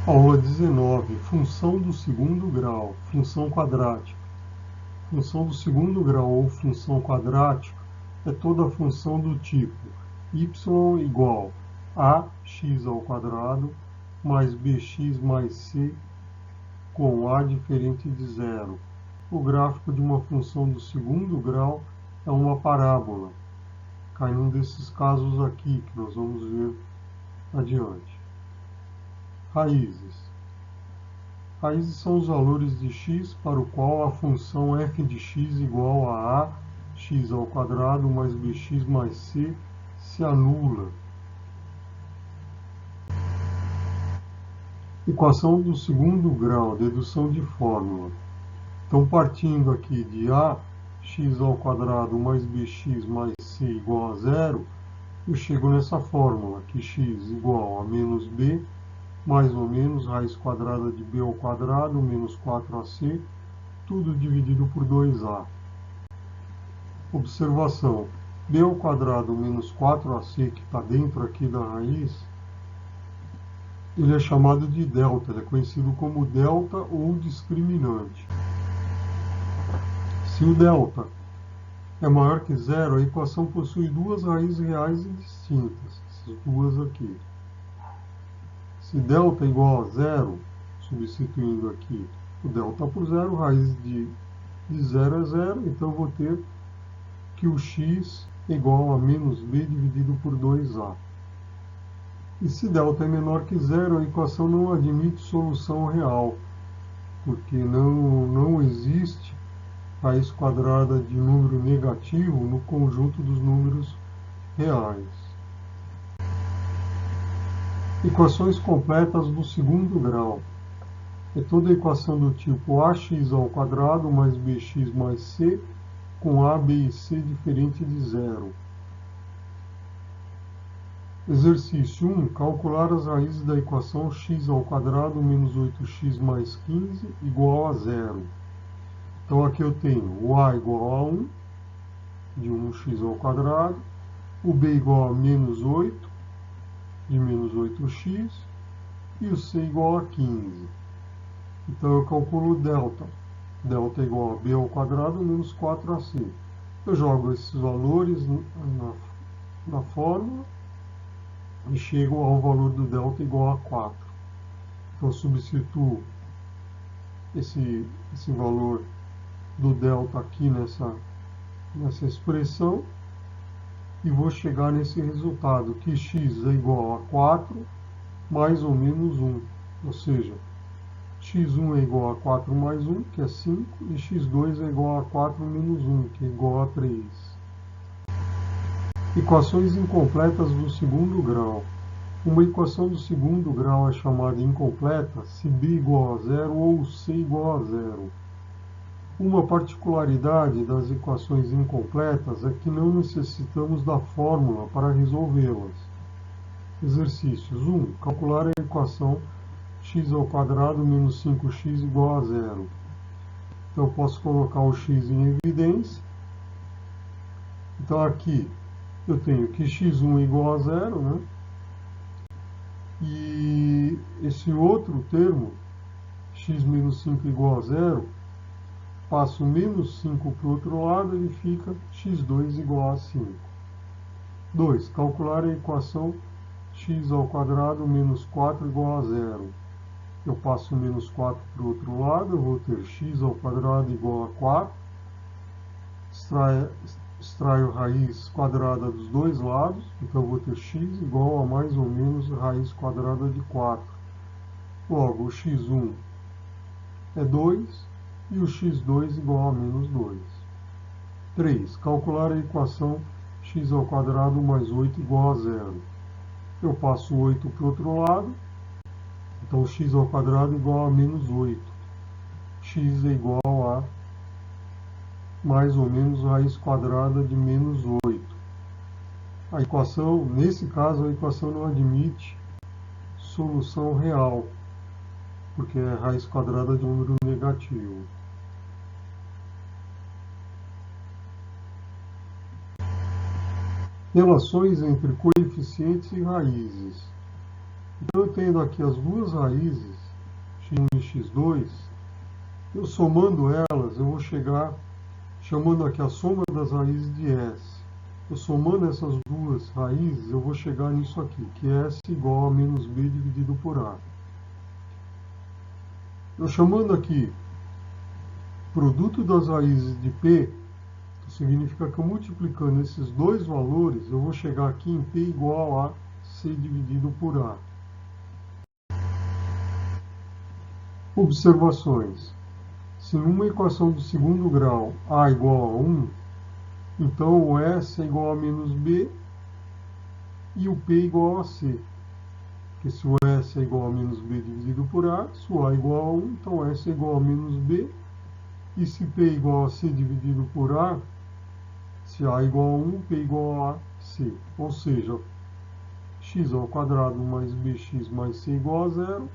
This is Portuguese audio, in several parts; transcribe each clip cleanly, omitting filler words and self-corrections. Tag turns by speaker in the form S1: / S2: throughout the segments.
S1: Aula 19. Função do segundo grau. Função quadrática. Função do segundo grau ou função quadrática é toda função do tipo y igual a x ao quadrado mais bx mais c com a diferente de zero. O gráfico de uma função do segundo grau é uma parábola. Cai num desses casos aqui que nós vamos ver adiante. Raízes. Raízes são os valores de x para o qual a função f de x igual a x ao quadrado mais bx mais c se anula. Equação do segundo grau, dedução de fórmula. Então, partindo aqui de x ao quadrado mais bx mais c igual a zero, eu chego nessa fórmula, que x igual a menos b mais ou menos raiz quadrada de b ao quadrado menos 4ac, tudo dividido por 2a. Observação: b ao quadrado menos 4ac, que está dentro aqui da raiz, ele é chamado de delta, ele é conhecido como delta ou discriminante. Se o delta é maior que zero, a equação possui duas raízes reais e distintas, essas duas aqui. Se delta é igual a zero, substituindo aqui o delta por zero, raiz de zero é zero, então eu vou ter que o x é igual a menos b dividido por 2a. E se delta é menor que zero, a equação não admite solução real, porque não existe raiz quadrada de número negativo no conjunto dos números reais. Equações completas do segundo grau. É toda equação do tipo ax ao quadrado mais bx mais c com a, b e c diferente de zero. Exercício 1. Calcular as raízes da equação x ao quadrado menos 8x mais 15 igual a zero. Então aqui eu tenho o a igual a 1, de 1x ao quadrado, o b igual a menos 8, de menos 8x, e o c igual a 15. Então eu calculo o delta. Delta é igual a b ao quadrado menos 4ac. Eu jogo esses valores na fórmula e chego ao valor do delta igual a 4. Então eu substituo esse valor do delta aqui nessa expressão e vou chegar nesse resultado, que x é igual a 4 mais ou menos 1. Ou seja, x1 é igual a 4 mais 1, que é 5, e x2 é igual a 4 menos 1, que é igual a 3. Equações incompletas do segundo grau. Uma equação do segundo grau é chamada incompleta se b igual a zero ou c igual a zero. Uma particularidade das equações incompletas é que não necessitamos da fórmula para resolvê-las. Exercícios 1. Calcular a equação x ao quadrado menos 5x igual a zero. Então eu posso colocar o x em evidência. Então aqui eu tenho que x1 é igual a zero, né? E esse outro termo, x menos 5 igual a zero, passo menos 5 para o outro lado, ele fica x2 igual a 5. 2. Calcular a equação x ao quadrado menos 4 igual a zero. Eu passo menos 4 para o outro lado, eu vou ter x ao quadrado igual a 4. Extraio raiz quadrada dos dois lados, então eu vou ter x igual a mais ou menos raiz quadrada de 4. Logo, o x1 é 2 e o x2 igual a menos 2. 3. Calcular a equação x ao quadrado mais 8 igual a zero. Eu passo 8 para o outro lado, então x ao quadrado igual a menos 8. X é igual a mais ou menos raiz quadrada de menos 8. A equação, nesse caso, a equação não admite solução real, porque é raiz quadrada de um número negativo. Relações entre coeficientes e raízes. Então eu tenho aqui as duas raízes x1 e x2, eu somando elas, eu vou chegar, chamando aqui a soma das raízes de S. Eu somando essas duas raízes, eu vou chegar nisso aqui, que é S igual a menos B dividido por A. Eu chamando aqui produto das raízes de P, significa que eu multiplicando esses dois valores, eu vou chegar aqui em P igual a C dividido por A. Observações. Se numa equação do segundo grau A igual a 1, então o S é igual a menos B e o P igual a C. Porque se o S é igual a menos B dividido por A, se o A é igual a 1, então S é igual a menos B. E se P é igual a C dividido por A, se A é igual a 1, P é igual a C. Ou seja, x ao quadrado mais bx mais c igual a zero.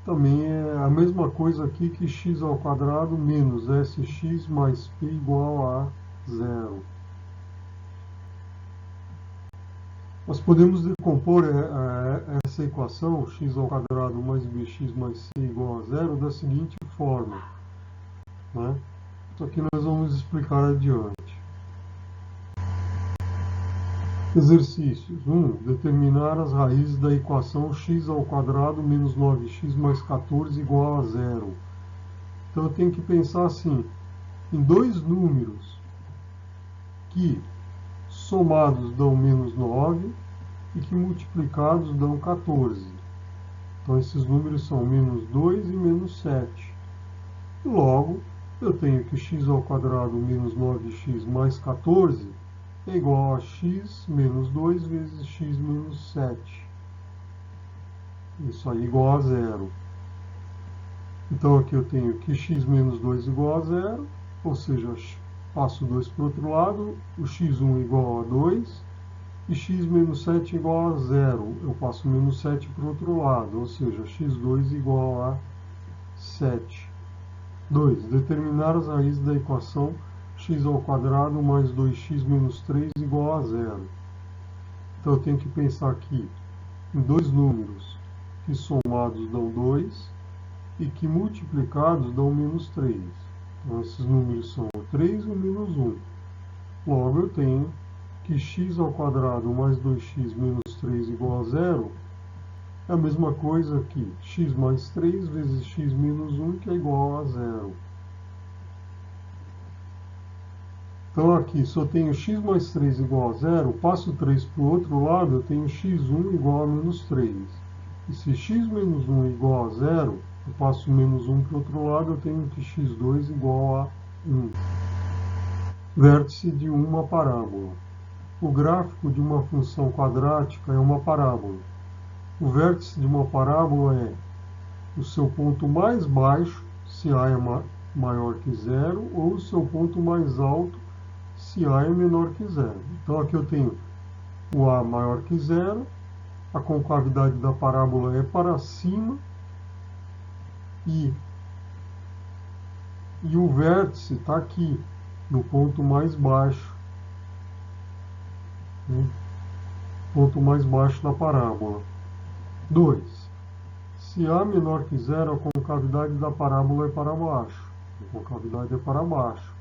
S1: Também é a mesma coisa aqui que x ao quadrado menos sx mais p igual a zero. Nós podemos decompor essa equação, x ao quadrado mais bx mais c igual a zero, da seguinte forma, né? Isso aqui nós vamos explicar adiante. Exercícios. 1. Determinar as raízes da equação x ao quadrado menos 9x mais 14 igual a zero. Então eu tenho que pensar assim, em dois números que somados dão menos 9 e que multiplicados dão 14. Então esses números são menos 2 e menos 7. Logo, eu tenho que x ao quadrado menos 9x mais 14 é igual a x menos 2 vezes x menos 7. Isso aí igual a zero. Então aqui eu tenho que x menos 2 igual a zero, ou seja, passo 2 para o outro lado, o x1 igual a 2 e x menos 7 igual a zero. Eu passo menos 7 para o outro lado, ou seja, x2 igual a 7. 2. Determinar as raízes da equação x ao quadrado mais 2x menos 3 igual a zero. Então eu tenho que pensar aqui em dois números que somados dão 2 e que multiplicados dão menos 3. Então esses números são o 3 e o menos 1. Logo eu tenho que x ao quadrado mais 2x menos 3 igual a zero é a mesma coisa que x mais 3 vezes x menos 1, que é igual a zero. Então aqui, se eu tenho x mais 3 igual a zero, passo 3 para o outro lado, eu tenho x1 igual a menos 3. E se x menos 1 é igual a zero, eu passo menos 1 para o outro lado, eu tenho que x2 igual a 1. Vértice de uma parábola. O gráfico de uma função quadrática é uma parábola. O vértice de uma parábola é o seu ponto mais baixo, se A é maior que zero, ou o seu ponto mais alto, se A é menor que zero. Então aqui eu tenho o A maior que zero, a concavidade da parábola é para cima e o vértice está aqui, no ponto mais baixo, né? Ponto mais baixo da parábola. 2. Se A menor que zero, a concavidade da parábola é para baixo. A concavidade é para baixo.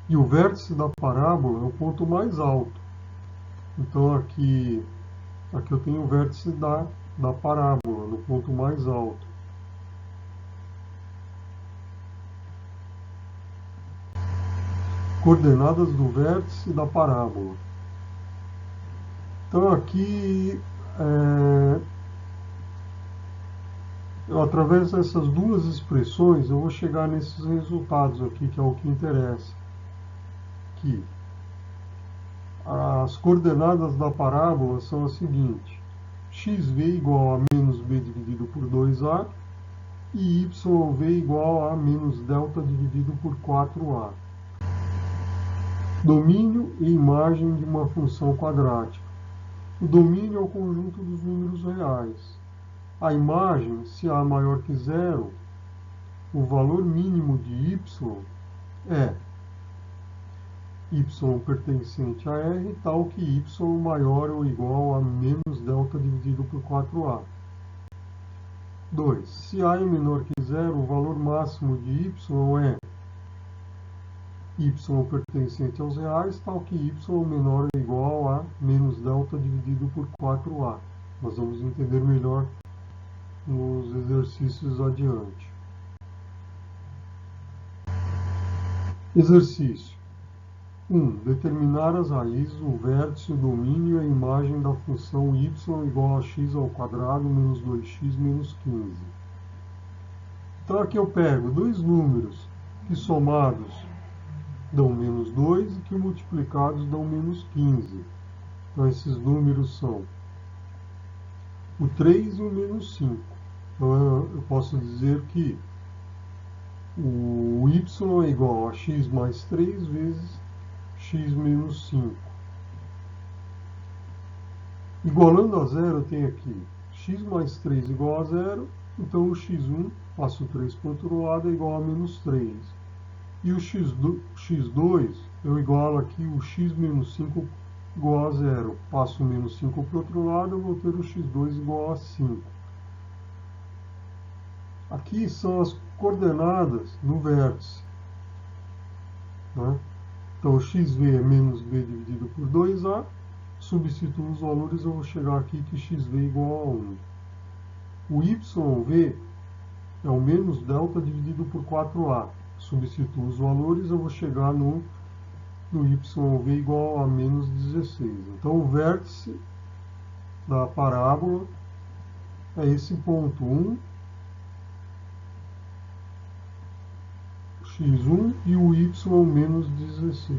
S1: E o vértice da parábola é o ponto mais alto. Então aqui eu tenho o vértice da parábola, no ponto mais alto. Coordenadas do vértice da parábola. Então aqui, através dessas duas expressões, eu vou chegar nesses resultados aqui, que é o que interessa. Que as coordenadas da parábola são as seguintes: xv igual a menos b dividido por 2a e yv igual a menos delta dividido por 4a. Domínio e imagem de uma função quadrática. O domínio é o conjunto dos números reais. A imagem, se A maior que zero, o valor mínimo de y é y pertencente a R, tal que y maior ou igual a menos delta dividido por 4a. 2. Se A é menor que zero, o valor máximo de y é y pertencente aos reais, tal que y menor ou igual a menos delta dividido por 4A. Nós vamos entender melhor nos exercícios adiante. Exercício 1. Determinar as raízes, o vértice, o domínio e a imagem da função y igual a x ao quadrado menos 2x menos 15. Então aqui eu pego dois números que somados dão menos 2 e que multiplicados dão menos 15. Então esses números são o 3 e o menos 5. Então eu posso dizer que o y é igual a x mais 3 vezes x menos 5. Igualando a zero, eu tenho aqui x mais 3 igual a zero, então o x1, passo o 3 para o outro lado, é igual a menos 3. E o x2, eu igualo aqui o x menos 5 igual a zero. Passo o menos 5 para o outro lado, eu vou ter o x2 igual a 5. Aqui são as coordenadas do vértice, né? Então, xv é menos b dividido por 2a. Substituo os valores, eu vou chegar aqui que xv é igual a 1. O yv é o menos delta dividido por 4a. Substituo os valores, eu vou chegar no yv igual a menos 16. Então, o vértice da parábola é esse ponto 1, x1 e o y menos 16.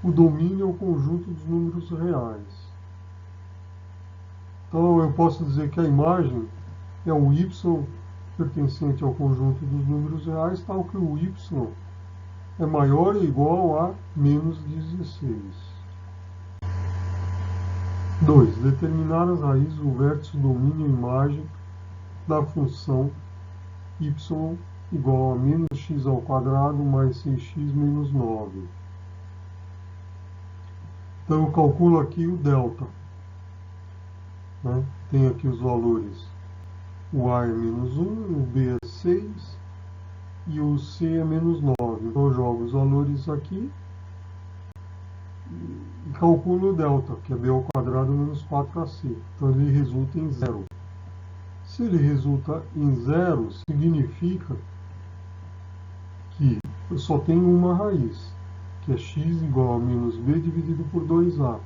S1: O domínio é o conjunto dos números reais. Então eu posso dizer que a imagem é o y pertencente ao conjunto dos números reais, tal que o y é maior ou igual a menos 16. 2. Determinar as raízes, o vértice, o domínio e a imagem da função y igual a menos x ao quadrado mais 6x menos 9. Então eu calculo aqui o delta, né? Tenho aqui os valores. O A é menos 1, o B é 6 e o C é menos 9. Então eu jogo os valores aqui e calculo o delta, que é B ao quadrado menos 4AC. Então ele resulta em 0. Se ele resulta em 0, significa que eu só tenho uma raiz, que é x igual a menos b dividido por 2a.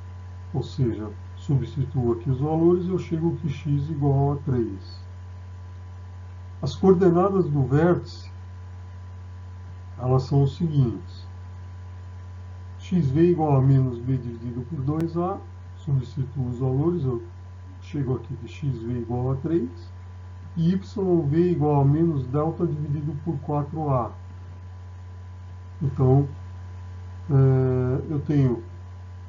S1: Ou seja, substituo aqui os valores e eu chego que x igual a 3. As coordenadas do vértice, elas são os seguintes. xv igual a menos b dividido por 2a. Substituo os valores, eu chego aqui que xv igual a 3. E yv igual a menos delta dividido por 4a. Então, eu tenho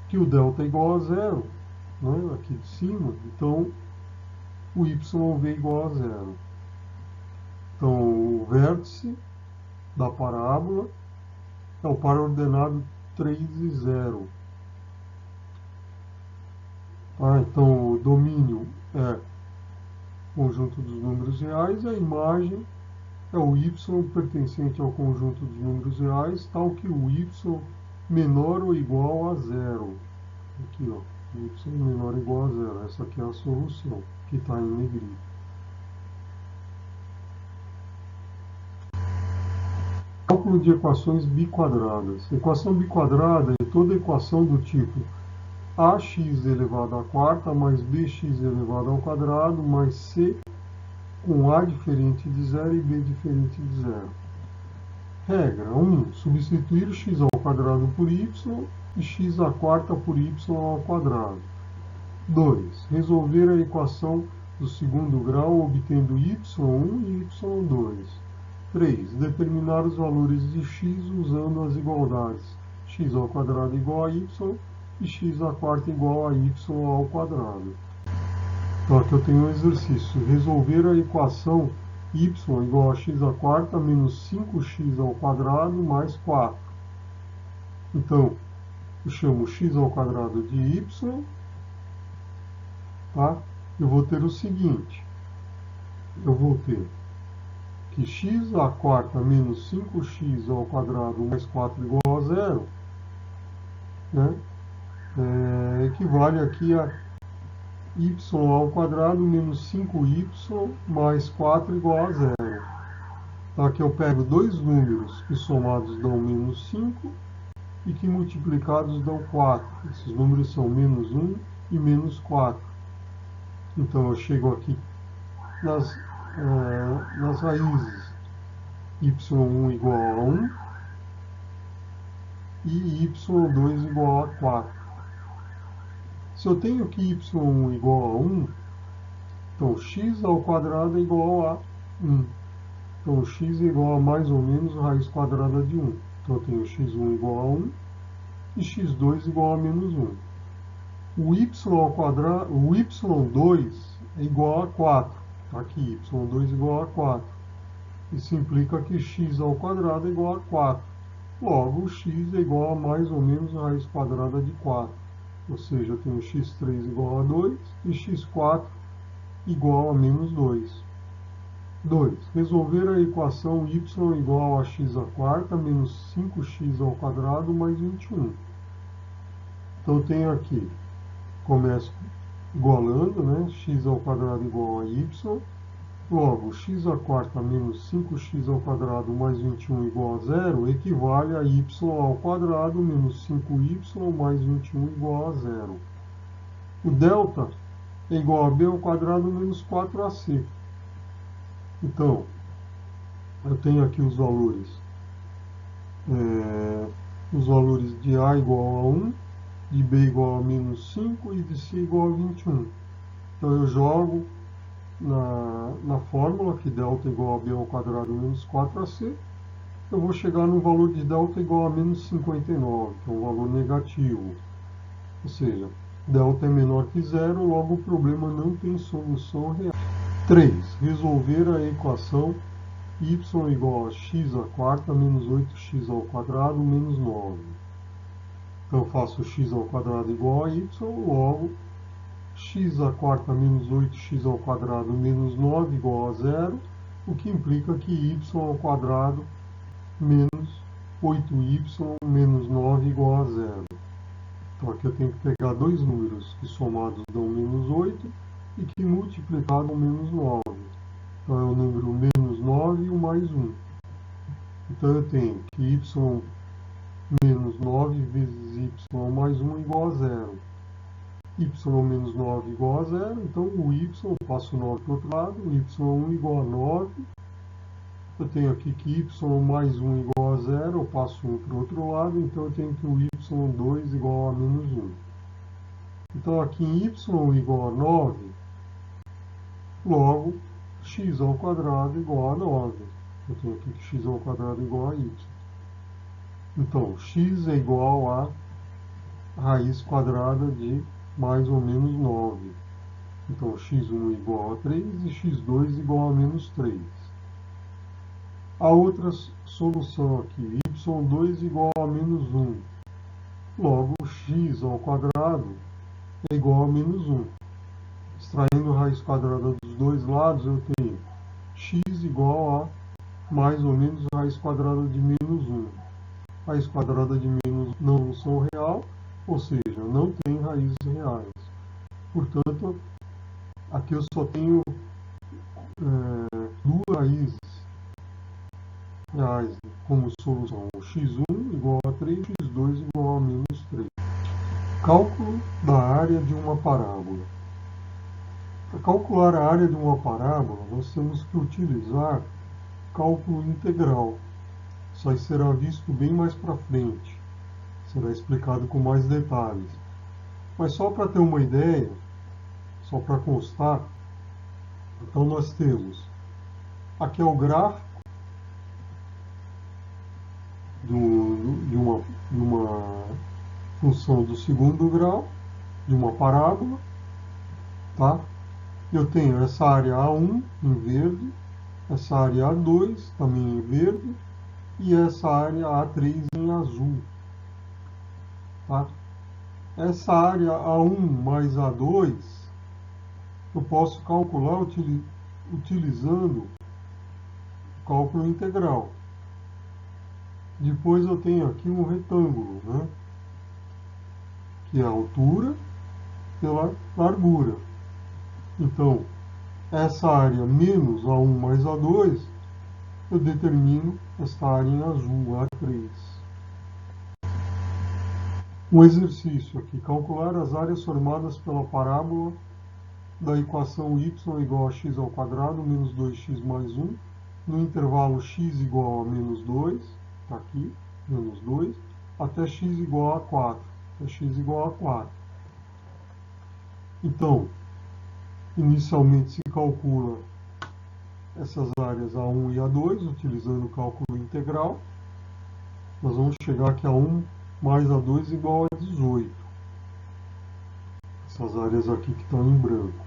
S1: que o delta é igual a zero, né, aqui de cima, então o yv é igual a zero. Então, o vértice da parábola é o par ordenado 3 e 0. Tá? Então, o domínio é o conjunto dos números reais, a imagem é o y pertencente ao conjunto dos números reais, tal que o y menor ou igual a zero. Aqui, ó, y menor ou igual a zero. Essa aqui é a solução, que está em negrito. Cálculo de equações biquadradas. Equação biquadrada é toda equação do tipo ax elevado à quarta mais bx elevado ao quadrado mais c com a diferente de zero e b diferente de zero. Regra 1. Substituir x ao quadrado por y e x à quarta por y ao quadrado. 2. Resolver a equação do segundo grau obtendo y1 e y2. 3. Determinar os valores de x usando as igualdades x ao quadrado igual a y e x à quarta igual a y ao quadrado. Então aqui eu tenho um exercício. Resolver a equação y igual a x à quarta menos 5x ao quadrado mais 4. Então, eu chamo x ao quadrado de y. Tá? Eu vou ter o seguinte. eu vou ter que x à quarta menos 5x ao quadrado mais 4 igual a zero, né? Equivale aqui a y ao quadrado menos 5y mais 4 igual a zero. Então aqui eu pego dois números que somados dão menos 5 e que multiplicados dão 4. Esses números são menos 1 e menos 4. Então eu chego aqui nas raízes y1 igual a 1 e y2 igual a 4. Se eu tenho que y1 igual a 1, então x ao quadrado é igual a 1. Então x é igual a mais ou menos a raiz quadrada de 1. Então eu tenho x1 igual a 1 e x2 igual a menos 1. O y ao quadrado, o y2 é igual a 4. Tá aqui, y2 igual a 4. Isso implica que x ao quadrado é igual a 4. Logo, o x é igual a mais ou menos a raiz quadrada de 4. Ou seja, eu tenho x3 igual a 2 e x4 igual a menos 2. 2. Resolver a equação y igual a x à quarta menos 5x ao quadrado mais 21. Então eu tenho aqui, começo igualando, né? X ao quadrado igual a y. Logo, x à quarta menos 5x ao quadrado mais 21 igual a zero equivale a y ao quadrado menos 5y mais 21 igual a zero. O delta é igual a b ao quadrado menos 4ac. Então, eu tenho aqui os valores de a igual a 1, de b igual a menos 5 e de c igual a 21. Então eu jogo na fórmula que delta igual a b ao quadrado menos 4ac, eu vou chegar no valor de delta igual a menos 59, que é um valor negativo. Ou seja, delta é menor que zero, logo o problema não tem solução real. 3. Resolver a equação y igual a x à quarta menos 8x ao quadrado menos 9. Então eu faço x ao quadrado igual a y, logo x à quarta menos 8x ao quadrado menos 9 igual a zero, o que implica que y ao quadrado menos 8y menos 9 igual a zero. Então aqui eu tenho que pegar dois números que somados dão menos 8 e que multiplicados dão menos 9. Então é o número menos 9 e o mais 1. Então eu tenho que y menos 9 vezes y mais 1 igual a zero. Y menos 9 igual a zero, então o y, eu passo 9 para o outro lado, o y1 igual a 9. Eu tenho aqui que y mais 1 igual a zero, eu passo 1 para o outro lado, então eu tenho que o y2 igual a menos 1. Então aqui em y igual a 9, logo x ao quadrado igual a 9. Eu tenho aqui que x ao quadrado igual a y. Então x é igual a raiz quadrada de mais ou menos 9. Então x1 igual a 3 e x2 igual a menos 3. A outra solução aqui, y2 igual a menos 1. Logo, x ao quadrado é igual a menos 1. Extraindo a raiz quadrada dos dois lados, eu tenho x igual a mais ou menos a raiz quadrada de menos 1. Raiz quadrada de menos 1 não são real, ou seja, não tem raízes reais. Portanto, aqui eu só tenho duas raízes reais como solução. x1 igual a 3, x2 igual a menos 3. Cálculo da área de uma parábola. Para calcular a área de uma parábola, nós temos que utilizar cálculo integral. Isso aí será visto bem mais para frente. Será explicado com mais detalhes. Mas só para ter uma ideia, só para constar, então nós temos, aqui é o gráfico de uma função do segundo grau, de uma parábola, tá? Eu tenho essa área A1 em verde, essa área A2 também em verde, e essa área A3 em azul, tá? Essa área A1 mais A2, eu posso calcular utilizando o cálculo integral. Depois eu tenho aqui um retângulo, né? Que é a altura pela largura. Então, essa área menos A1 mais A2, eu determino esta área em azul, A3. Um exercício aqui, calcular as áreas formadas pela parábola da equação y igual a x ao quadrado menos 2x mais 1, no intervalo x igual a menos 2, está aqui, menos 2, até x igual a 4, até x igual a 4. Então, inicialmente se calcula essas áreas A1 e A2, utilizando o cálculo integral. Nós vamos chegar aqui a 1 mais A2 igual a 18. Essas áreas aqui que estão em branco.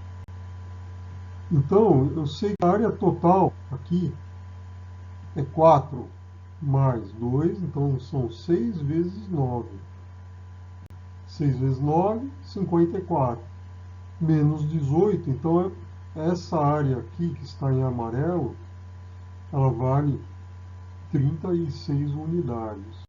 S1: Então, eu sei que a área total aqui é 4 mais 2, então são 6 vezes 9. 6 vezes 9, 54. Menos 18, então essa área aqui que está em amarelo, ela vale 36 unidades.